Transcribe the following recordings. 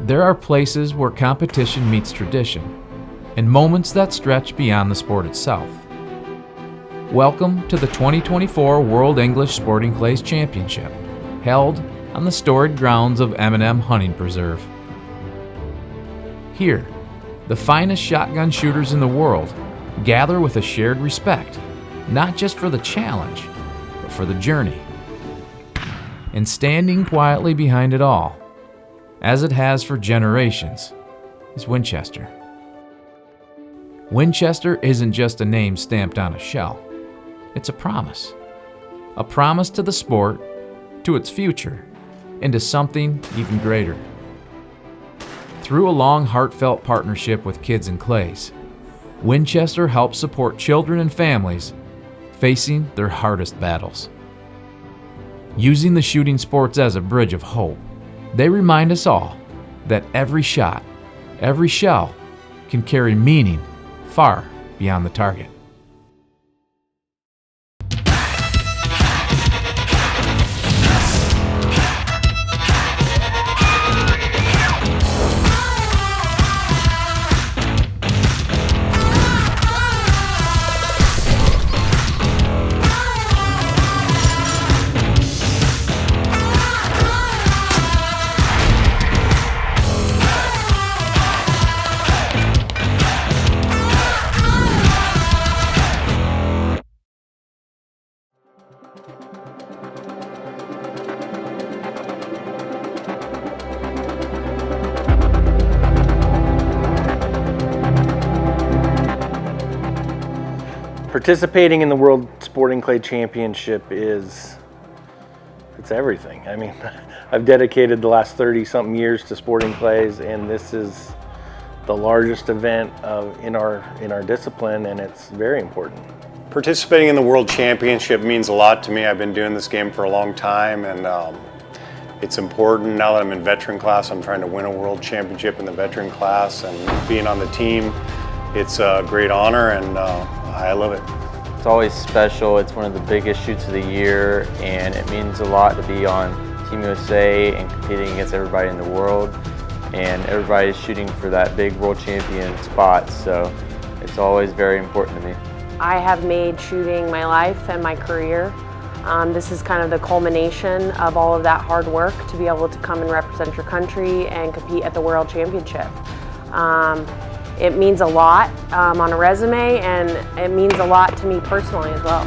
There are places where competition meets tradition, and moments that stretch beyond the sport itself. Welcome to the 2024 World English Sporting Clays Championship, held on the storied grounds of M&M Hunting Preserve. Here, the finest shotgun shooters in the world gather with a shared respect, not just for the challenge, but for the journey. And standing quietly behind it all, as it has for generations, is Winchester. Winchester isn't just a name stamped on a shell. It's a promise to the sport, to its future, and to something even greater. Through a long, heartfelt partnership with Kids and Clays, Winchester helps support children and families facing their hardest battles. Using the shooting sports as a bridge of hope, they remind us all that every shot, every shell can carry meaning far beyond the target. Participating in the World Sporting Clay Championship it's everything. I mean, I've dedicated the last 30-something years to sporting clays, and this is the largest event in our discipline, and it's very important. Participating in the World Championship means a lot to me. I've been doing this game for a long time, and it's important. Now that I'm in veteran class, I'm trying to win a World Championship in the veteran class, and being on the team, it's a great honor, and I love it. It's always special. It's one of the biggest shoots of the year, and it means a lot to be on Team USA and competing against everybody in the world, and everybody's shooting for that big world champion spot, so it's always very important to me. I have made shooting my life and my career. This is kind of the culmination of all of that hard work to be able to come and represent your country and compete at the World Championship. It means a lot on a resume, and it means a lot to me personally as well.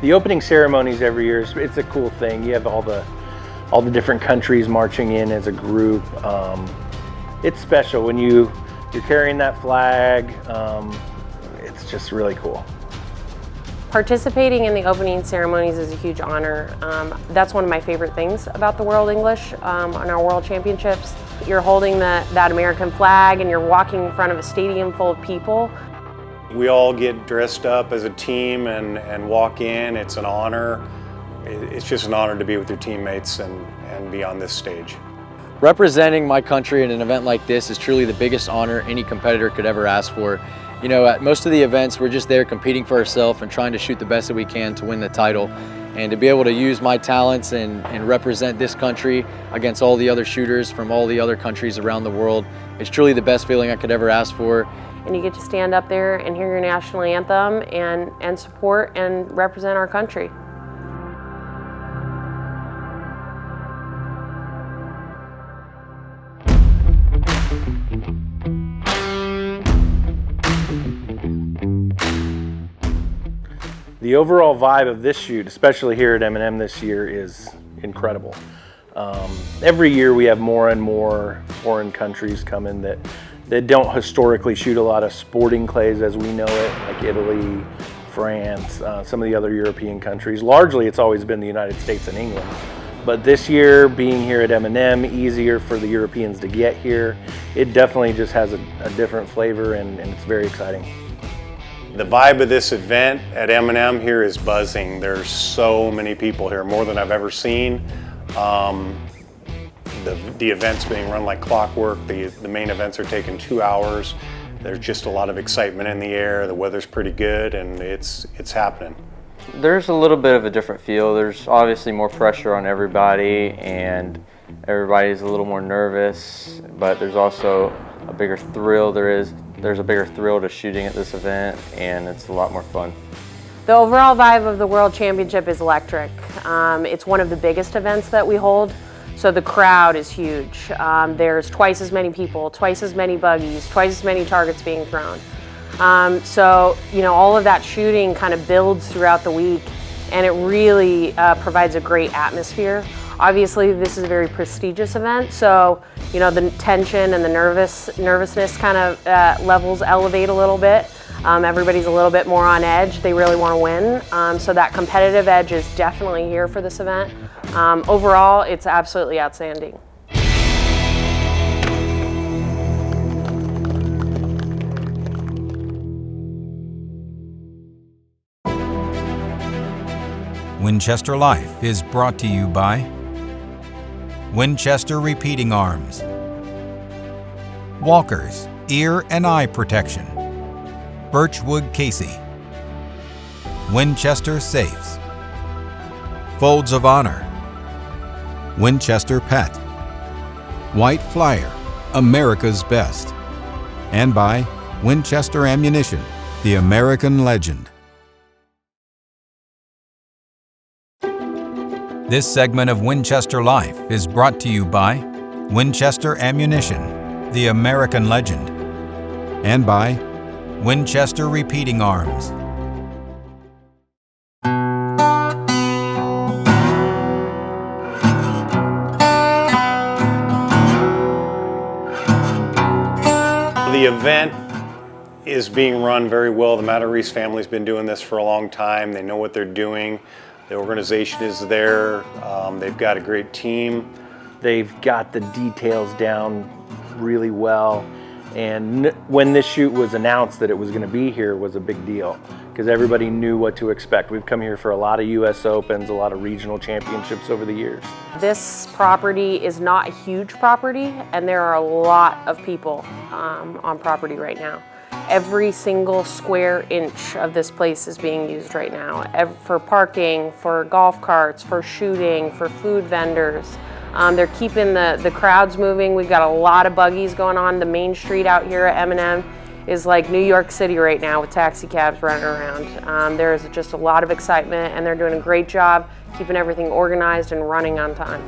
The opening ceremonies every year, it's a cool thing. You have all the different countries marching in as a group. It's special when you're carrying that flag. It's just really cool. Participating in the opening ceremonies is a huge honor. That's one of my favorite things about the World English on our World Championships. You're holding that American flag and you're walking in front of a stadium full of people. We all get dressed up as a team and walk in. It's an honor. It's just an honor to be with your teammates and be on this stage. Representing my country in an event like this is truly the biggest honor any competitor could ever ask for. You know, at most of the events, we're just there competing for ourselves and trying to shoot the best that we can to win the title. And to be able to use my talents and represent this country against all the other shooters from all the other countries around the world, it's truly the best feeling I could ever ask for. And you get to stand up there and hear your national anthem and support and represent our country. The overall vibe of this shoot, especially here at M&M this year, is incredible. Every year we have more and more foreign countries come in that don't historically shoot a lot of sporting clays as we know it, like Italy, France, some of the other European countries. Largely it's always been the United States and England. But this year, being here at M&M, easier for the Europeans to get here, it definitely just has a different flavor, and it's very exciting. The vibe of this event at M&M here is buzzing. There's so many people here, more than I've ever seen. The events being run like clockwork. The main events are taking 2 hours. There's just a lot of excitement in the air. The weather's pretty good, and it's happening. There's a little bit of a different feel. There's obviously more pressure on everybody, and everybody's a little more nervous, but there's also a bigger thrill. There's a bigger thrill to shooting at this event, and it's a lot more fun. The overall vibe of the World Championship is electric. It's one of the biggest events that we hold, so the crowd is huge. There's twice as many people, twice as many buggies, twice as many targets being thrown. So, you know, all of that shooting kind of builds throughout the week, and it really provides a great atmosphere. Obviously, this is a very prestigious event, so, you know, the tension and the nervousness kind of levels elevate a little bit. Everybody's a little bit more on edge. They really want to win. So that competitive edge is definitely here for this event. Overall, it's absolutely outstanding. Winchester Life is brought to you by Winchester Repeating Arms, Walker's Ear and Eye Protection, Birchwood Casey, Winchester Safes, Folds of Honor, Winchester Pet, White Flyer, America's Best, and by Winchester Ammunition, the American legend. This segment of Winchester Life is brought to you by Winchester Ammunition, the American legend, and by Winchester Repeating Arms. The event is being run very well. The Matarese family's been doing this for a long time. They know what they're doing. The organization is there. They've got a great team. They've got the details down really well. And when this shoot was announced that it was going to be here was a big deal because everybody knew what to expect. We've come here for a lot of US Opens, a lot of regional championships over the years. This property is not a huge property, and there are a lot of people on property right now. Every single square inch of this place is being used right now for parking, for golf carts, for shooting, for food vendors. They're keeping the crowds moving. We've got a lot of buggies going on. The main street out here at M&M is like New York City right now with taxi cabs running around. There's just a lot of excitement, and they're doing a great job keeping everything organized and running on time.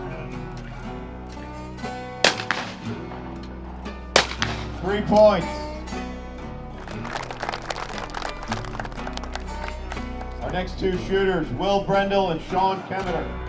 3 points. Our next two shooters, Will Brendel and Sean Kemeter.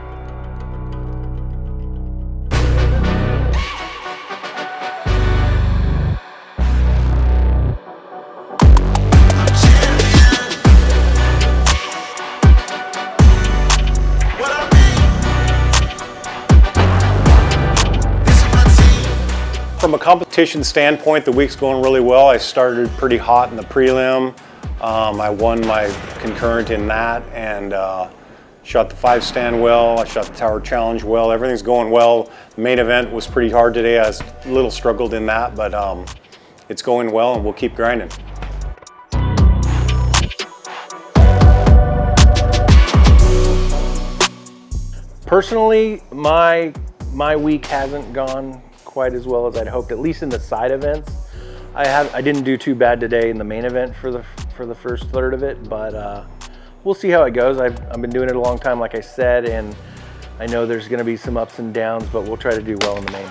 From a competition standpoint, the week's going really well. I started pretty hot in the prelim. I won my concurrent in that and shot the 5-stand well. I shot the tower challenge well. Everything's going well. The main event was pretty hard today. I was a little struggled in that, but it's going well and we'll keep grinding. Personally, my week hasn't gone quite as well as I'd hoped, at least in the side events. I didn't do too bad today in the main event for the first third of it, but we'll see how it goes. I've been doing it a long time, like I said, and I know there's going to be some ups and downs, but we'll try to do well in the main.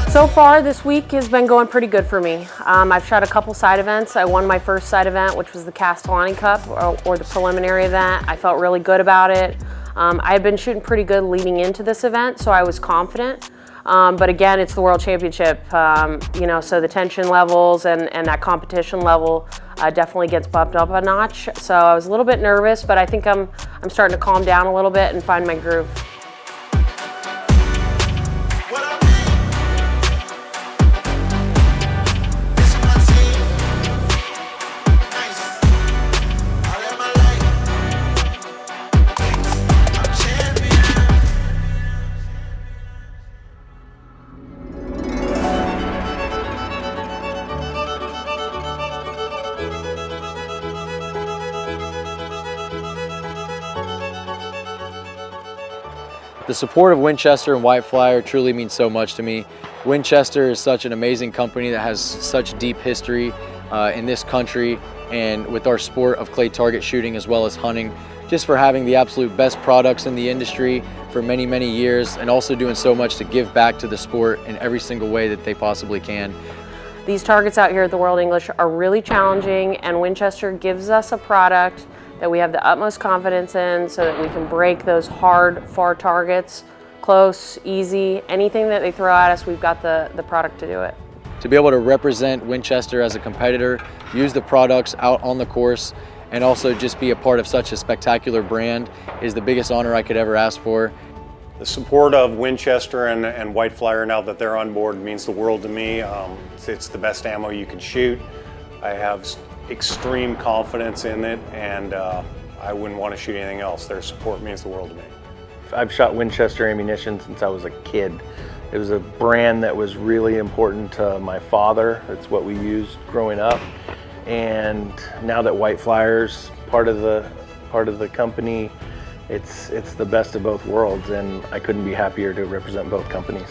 So far this week has been going pretty good for me. I've shot a couple side events. I won my first side event, which was the Castellani Cup, or the preliminary event. I felt really good about it. I had been shooting pretty good leading into this event, so I was confident. But again, it's the World Championship, you know, so the tension levels and that competition level definitely gets bumped up a notch. So I was a little bit nervous, but I think I'm starting to calm down a little bit and find my groove. The support of Winchester and White Flyer truly means so much to me. Winchester is such an amazing company that has such deep history in this country and with our sport of clay target shooting as well as hunting, just for having the absolute best products in the industry for many, many years, and also doing so much to give back to the sport in every single way that they possibly can. These targets out here at the World English are really challenging, and Winchester gives us a product that we have the utmost confidence in so that we can break those hard, far targets, close, easy, anything that they throw at us, we've got the product to do it. To be able to represent Winchester as a competitor, use the products out on the course, and also just be a part of such a spectacular brand is the biggest honor I could ever ask for. The support of Winchester and White Flyer, now that they're on board, means the world to me. It's the best ammo you can shoot. I have extreme confidence in it, and I wouldn't want to shoot anything else. Their support means the world to me. I've shot Winchester ammunition since I was a kid. It was a brand that was really important to my father. It's what we used growing up. And now that White Flyer's part of the company, it's the best of both worlds, and I couldn't be happier to represent both companies.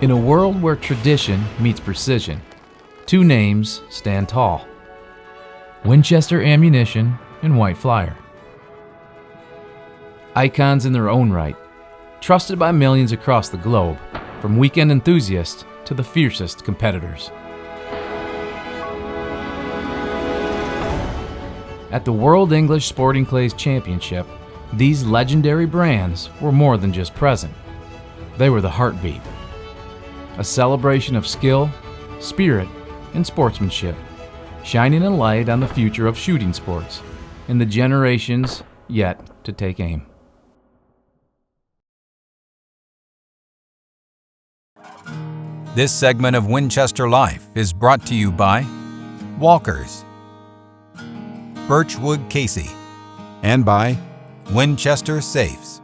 In a world where tradition meets precision, two names stand tall: Winchester Ammunition and White Flyer. Icons in their own right, trusted by millions across the globe, from weekend enthusiasts to the fiercest competitors. At the World English Sporting Clays Championship, these legendary brands were more than just present. They were the heartbeat. A celebration of skill, spirit, and sportsmanship, shining a light on the future of shooting sports and the generations yet to take aim. This segment of Winchester Life is brought to you by Walkers, Birchwood Casey, and by Winchester Safes.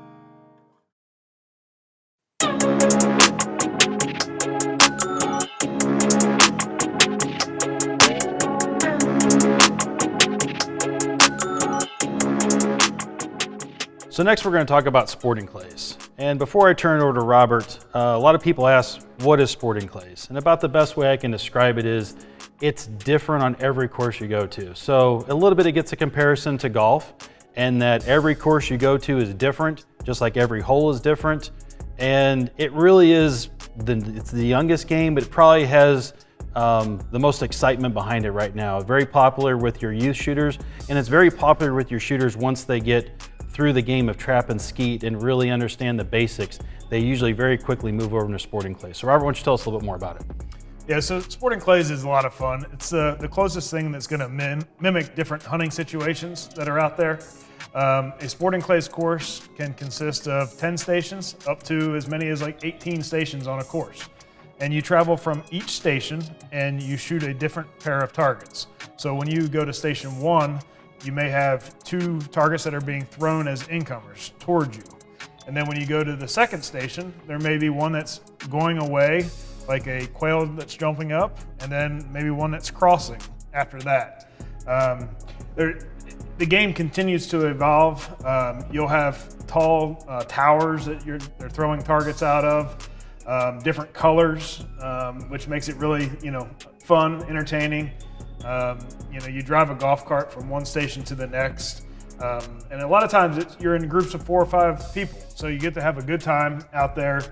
So next we're going to talk about sporting clays. And before I turn it over to Robert, a lot of people ask, what is sporting clays? And about the best way I can describe it is, it's different on every course you go to. So a little bit it gets a comparison to golf, and that every course you go to is different, just like every hole is different. And it really is, it's the youngest game, but it probably has the most excitement behind it right now. Very popular with your youth shooters, and it's very popular with your shooters once they get through the game of trap and skeet and really understand the basics. They usually very quickly move over to sporting clays. So Robert, why don't you tell us a little bit more about it? Yeah, so sporting clays is a lot of fun. It's the closest thing that's going to mimic different hunting situations that are out there. A sporting clays course can consist of 10 stations up to as many as like 18 stations on a course. And you travel from each station and you shoot a different pair of targets. So when you go to station 1, you may have 2 targets that are being thrown as incomers towards you. And then when you go to the second station, there may be one that's going away, like a quail that's jumping up, and then maybe one that's crossing after that. The game continues to evolve. You'll have tall towers that they're throwing targets out of, different colors, which makes it really, fun, entertaining. You drive a golf cart from one station to the next, and a lot of times you're in groups of 4 or 5 people, so you get to have a good time out there.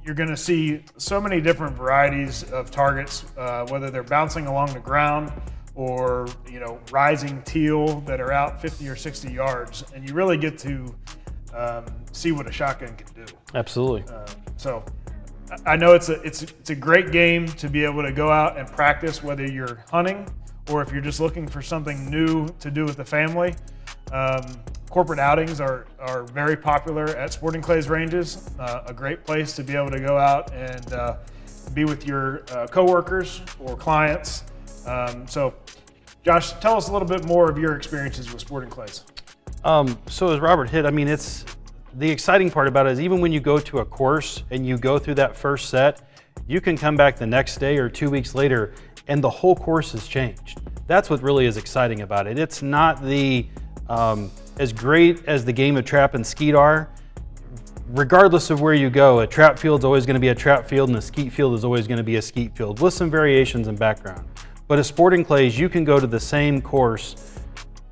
You're going to see so many different varieties of targets, whether they're bouncing along the ground or rising teal that are out 50 or 60 yards, and you really get to see what a shotgun can do. Absolutely. So I know it's a great game to be able to go out and practice, whether you're hunting or if you're just looking for something new to do with the family. Corporate outings are very popular at sporting clays ranges. A great place to be able to go out and be with your coworkers or clients. So Josh, tell us a little bit more of your experiences with sporting clays. So as Robert hit, the exciting part about it is even when you go to a course and you go through that first set, you can come back the next day or 2 weeks later and the whole course has changed. That's what really is exciting about it. It's not the As great as the game of trap and skeet are, regardless of where you go, a trap field's always going to be a trap field and a skeet field is always going to be a skeet field with some variations in background. But as sporting clays, you can go to the same course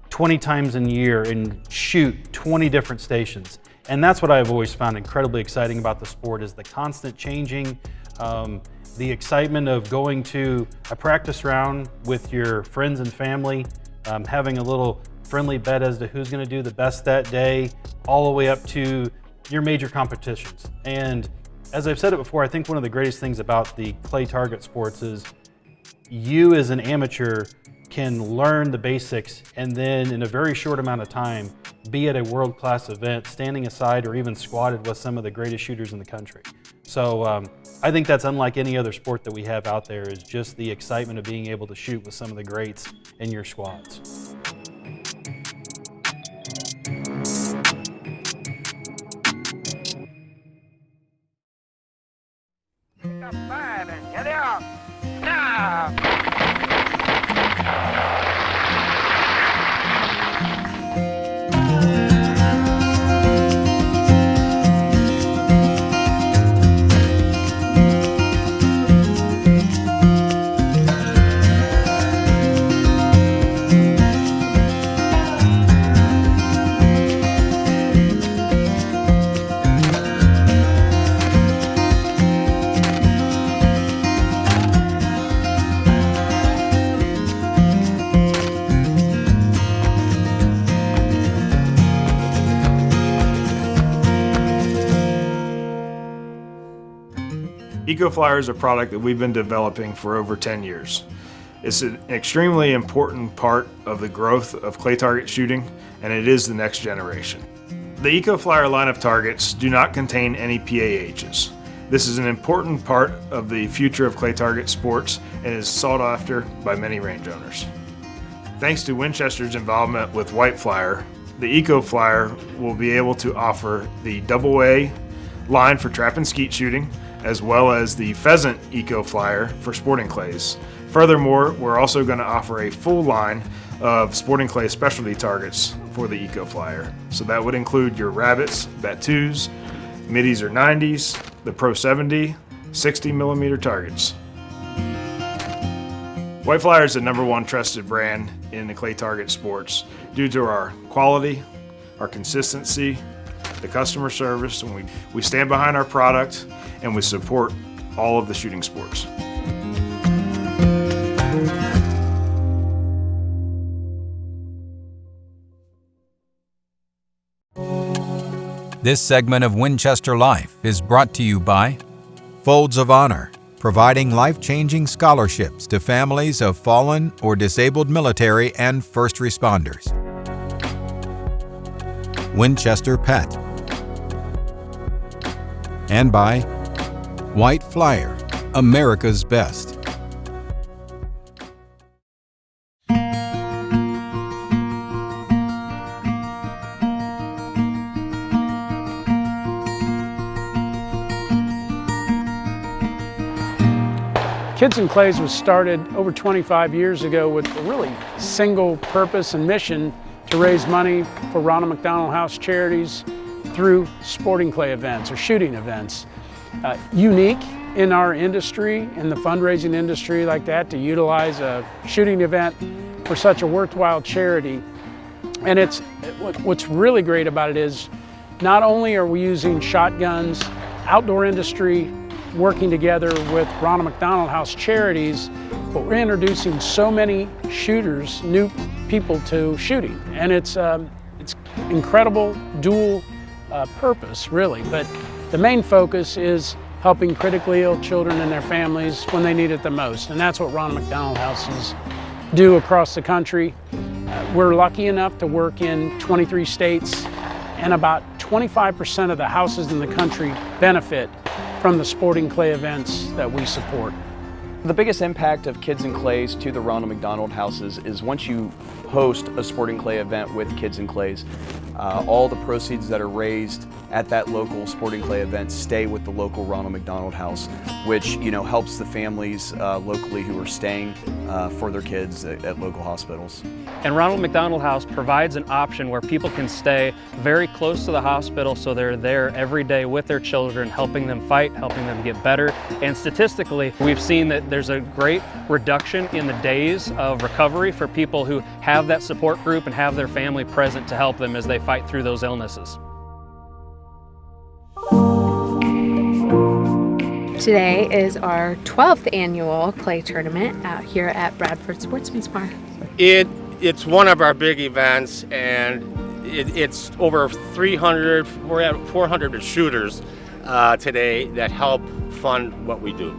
20 times in a year and shoot 20 different stations. And that's what I've always found incredibly exciting about the sport, is the constant changing, the excitement of going to a practice round with your friends and family, having a little friendly bet as to who's going to do the best that day, all the way up to your major competitions. And as I've said it before, I think one of the greatest things about the clay target sports is you as an amateur can learn the basics and then in a very short amount of time be at a world-class event, standing aside or even squatted with some of the greatest shooters in the country. So I think that's unlike any other sport that we have out there, is just the excitement of being able to shoot with some of the greats in your squads. Pick up 5 and get out. Now. EcoFlyer is a product that we've been developing for over 10 years. It's an extremely important part of the growth of clay target shooting, and it is the next generation. The EcoFlyer line of targets do not contain any PAHs. This is an important part of the future of clay target sports and is sought after by many range owners. Thanks to Winchester's involvement with Whiteflyer, the EcoFlyer will be able to offer the AA line for trap and skeet shooting, as well as the Pheasant EcoFlyer for sporting clays. Furthermore, we're also going to offer a full line of sporting clay specialty targets for the EcoFlyer. So that would include your rabbits, Batus, middies or 90s, the Pro 70, 60 millimeter targets. Whiteflyer is the #1 trusted brand in the clay target sports due to our quality, our consistency, the customer service, and we stand behind our product and we support all of the shooting sports. This segment of Winchester Life is brought to you by Folds of Honor, providing life-changing scholarships to families of fallen or disabled military and first responders. Winchester Pet. And by Whiteflyer, America's Best. Kids in Clays was started over 25 years ago with a really single purpose and mission to raise money for Ronald McDonald House charities through sporting clay events or shooting events. Unique in our industry, in the fundraising industry like that, to utilize a shooting event for such a worthwhile charity. And what's really great about it is not only are we using shotguns, outdoor industry, working together with Ronald McDonald House charities, but we're introducing so many shooters, new people to shooting. And it's incredible dual purpose, really. But the main focus is helping critically ill children and their families when they need it the most. And that's what Ronald McDonald Houses do across the country. We're lucky enough to work in 23 states, and about 25% of the houses in the country benefit from the sporting clay events that we support. The biggest impact of Kids in Clays to the Ronald McDonald Houses is once you host a sporting clay event with Kids in Clays, All the proceeds that are raised at that local sporting clay event stay with the local Ronald McDonald House, which helps the families locally who are staying for their kids at local hospitals. And Ronald McDonald House provides an option where people can stay very close to the hospital, so they're there every day with their children, helping them fight, helping them get better. And statistically, we've seen that there's a great reduction in the days of recovery for people who have that support group and have their family present to help them as they fight through those illnesses. Today is our 12th annual clay tournament out here at Bradford Sportsman's Bar. It's one of our big events, and it's over 300, we're at 400 shooters today that help fund what we do.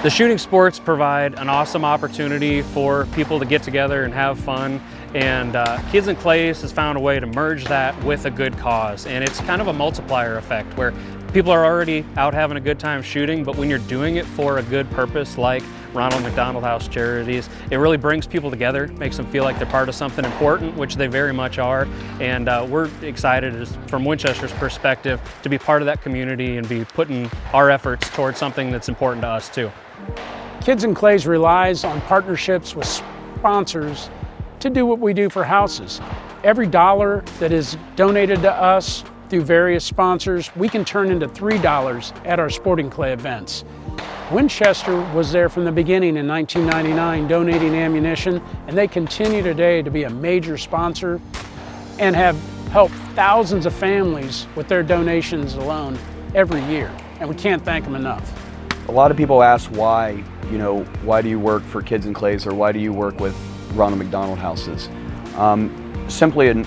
The shooting sports provide an awesome opportunity for people to get together and have fun, and Kids in Clays has found a way to merge that with a good cause, and it's kind of a multiplier effect where people are already out having a good time shooting, but when you're doing it for a good purpose like Ronald McDonald House Charities, it really brings people together, makes them feel like they're part of something important, which they very much are, and we're excited from Winchester's perspective to be part of that community and be putting our efforts towards something that's important to us too. Kids in Clays relies on partnerships with sponsors to do what we do for houses. Every dollar that is donated to us through various sponsors, we can turn into $3 at our sporting clay events. Winchester was there from the beginning in 1999 donating ammunition, and they continue today to be a major sponsor and have helped thousands of families with their donations alone every year, and we can't thank them enough. A lot of people ask why do you work for Kids in Clays, or why do you work with Ronald McDonald Houses? Simply, a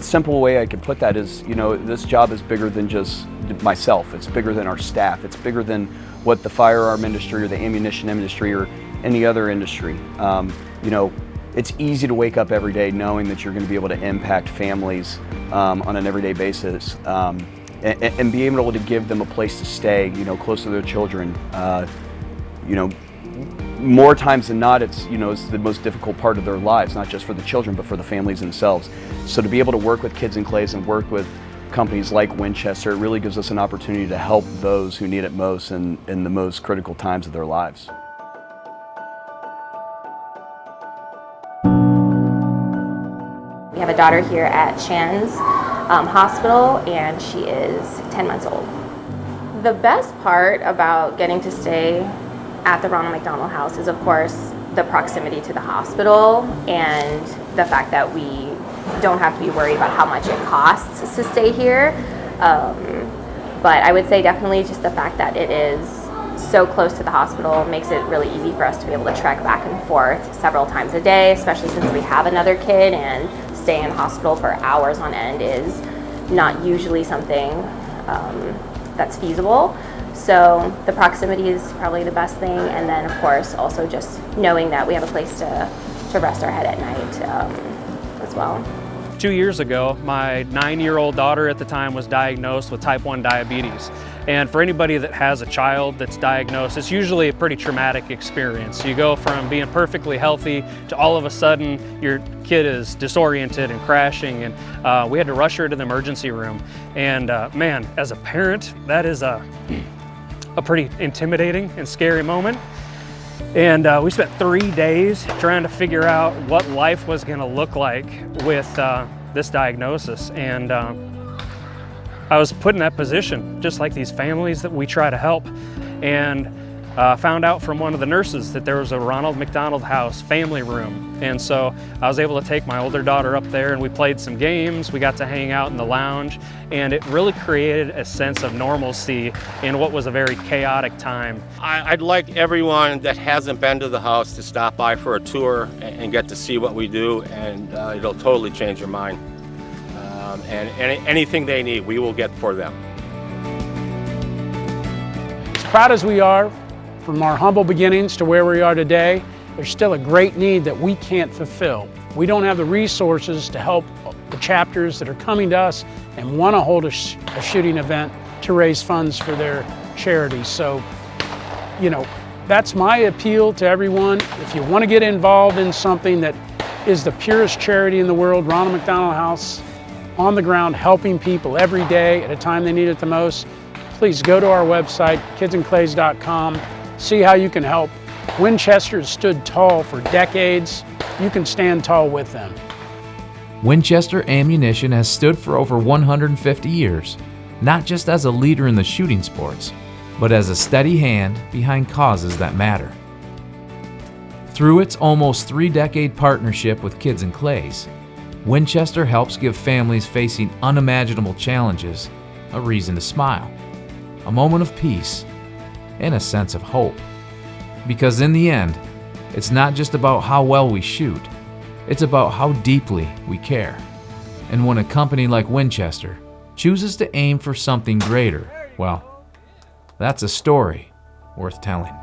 simple way I could put that is, this job is bigger than just myself. It's bigger than our staff. It's bigger than what the firearm industry or the ammunition industry or any other industry. It's easy to wake up every day knowing that you're going to be able to impact families on an everyday basis and be able to give them a place to stay, close to their children. More times than not, it's the most difficult part of their lives, not just for the children, but for the families themselves. So to be able to work with Kids in Clays and work with companies like Winchester, it really gives us an opportunity to help those who need it most in the most critical times of their lives. We have a daughter here at Shan's Hospital, and she is 10 months old. The best part about getting to stay at the Ronald McDonald House is, of course, the proximity to the hospital and the fact that we don't have to be worried about how much it costs to stay here. But I would say definitely just the fact that it is so close to the hospital makes it really easy for us to be able to trek back and forth several times a day, especially since we have another kid, and staying in hospital for hours on end is not usually something that's feasible. So the proximity is probably the best thing, and then of course also just knowing that we have a place to rest our head at night as well. 2 years ago, my 9-year-old daughter at the time was diagnosed with type 1 diabetes. And for anybody that has a child that's diagnosed, it's usually a pretty traumatic experience. You go from being perfectly healthy to all of a sudden your kid is disoriented and crashing, and we had to rush her to the emergency room. And man, as a parent, that is a pretty intimidating and scary moment. And we spent 3 days trying to figure out what life was going to look like with this diagnosis. And I was put in that position, just like these families that we try to help. And found out from one of the nurses that there was a Ronald McDonald House family room. And so I was able to take my older daughter up there, and we played some games. We got to hang out in the lounge, and it really created a sense of normalcy in what was a very chaotic time. I'd like everyone that hasn't been to the house to stop by for a tour and get to see what we do, and it'll totally change your mind. And anything they need, we will get for them. As proud as we are from our humble beginnings to where we are today, there's still a great need that we can't fulfill. We don't have the resources to help the chapters that are coming to us and want to hold a shooting event to raise funds for their charities. So, that's my appeal to everyone. If you want to get involved in something that is the purest charity in the world, Ronald McDonald House on the ground helping people every day at a time they need it the most, please go to our website, kidsandclays.com, see how you can help. Winchester has stood tall for decades. You can stand tall with them. Winchester Ammunition has stood for over 150 years, not just as a leader in the shooting sports, but as a steady hand behind causes that matter. Through its almost 3-decade partnership with Kids and Clays, Winchester helps give families facing unimaginable challenges a reason to smile, a moment of peace, and a sense of hope. Because in the end, it's not just about how well we shoot, it's about how deeply we care. And when a company like Winchester chooses to aim for something greater, well, that's a story worth telling.